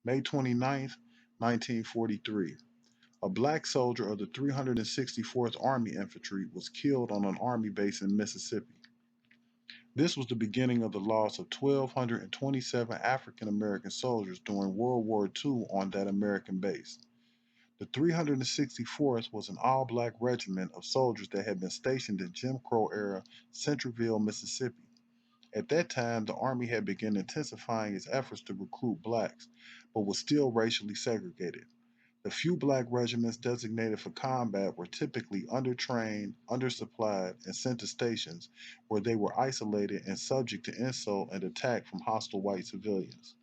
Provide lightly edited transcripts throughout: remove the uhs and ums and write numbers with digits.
May 29th, 1943. A black soldier of the 364th Army Infantry was killed on an Army base in Mississippi. This was the beginning of the loss of 1,227 African American soldiers during World War II on that American base. The 364th was an all black regiment of soldiers that had been stationed in Jim Crow era Centreville, Mississippi. At that time, the Army had begun intensifying its efforts to recruit blacks, but was still racially segregated. The few black regiments designated for combat were typically undertrained, undersupplied, and sent to stations where they were isolated and subject to insult and attack from hostile white civilians.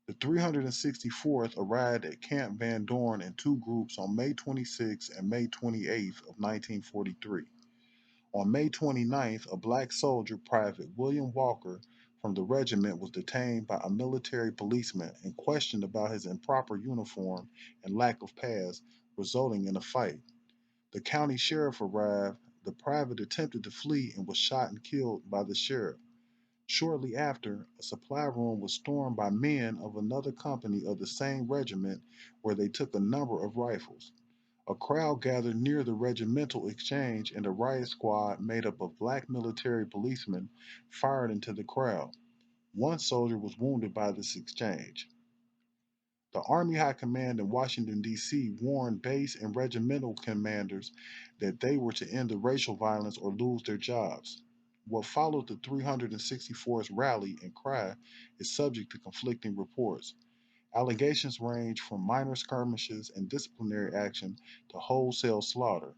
The 364th arrived at Camp Van Dorn in two groups on May 26 and May 28 of 1943. On May 29th, a black soldier, Private William Walker, from the regiment was detained by a military policeman and questioned about his improper uniform and lack of pass, resulting in a fight. The county sheriff arrived. The private attempted to flee and was shot and killed by the sheriff. Shortly after, a supply room was stormed by men of another company of the same regiment where they took a number of rifles. A crowd gathered near the regimental exchange and a riot squad made up of black military policemen fired into the crowd. One soldier was wounded by this exchange. The Army High Command in Washington, D.C. warned base and regimental commanders that they were to end the racial violence or lose their jobs. What followed the 364th rally and cry is subject to conflicting reports. Allegations range from minor skirmishes and disciplinary action to wholesale slaughter.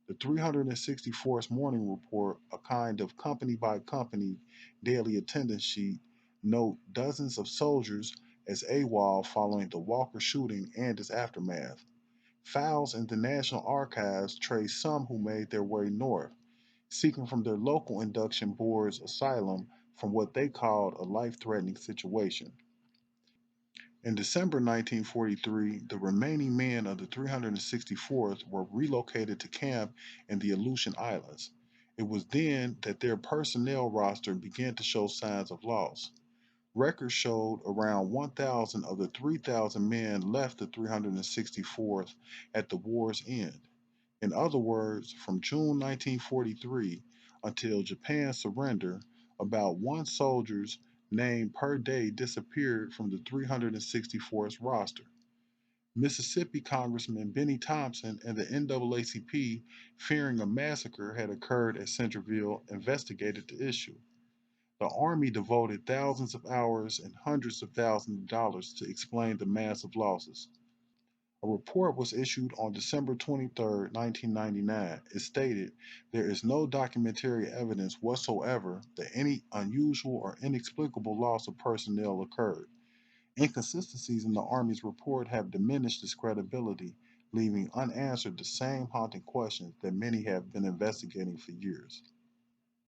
The 364th Morning Report, a kind of company by company daily attendance sheet, note dozens of soldiers as AWOL following the Walker shooting and its aftermath. Files in the National Archives trace some who made their way north, seeking from their local induction boards asylum from what they called a life threatening situation. In December 1943, the remaining men of the 364th were relocated to camp in the Aleutian Islands. It was then that their personnel roster began to show signs of loss. Records showed around 1,000 of the 3,000 men left the 364th at the war's end. In other words, from June 1943 until Japan's surrender, about one soldier's name per day disappeared from the 364th roster. Mississippi Congressman Benny Thompson and the NAACP, fearing a massacre had occurred at Centreville, investigated the issue. The Army devoted thousands of hours and hundreds of thousands of dollars to explain the massive losses. A report was issued on December 23, 1999. It stated, "There is no documentary evidence whatsoever that any unusual or inexplicable loss of personnel occurred. Inconsistencies in the Army's report have diminished its credibility, leaving unanswered the same haunting questions that many have been investigating for years."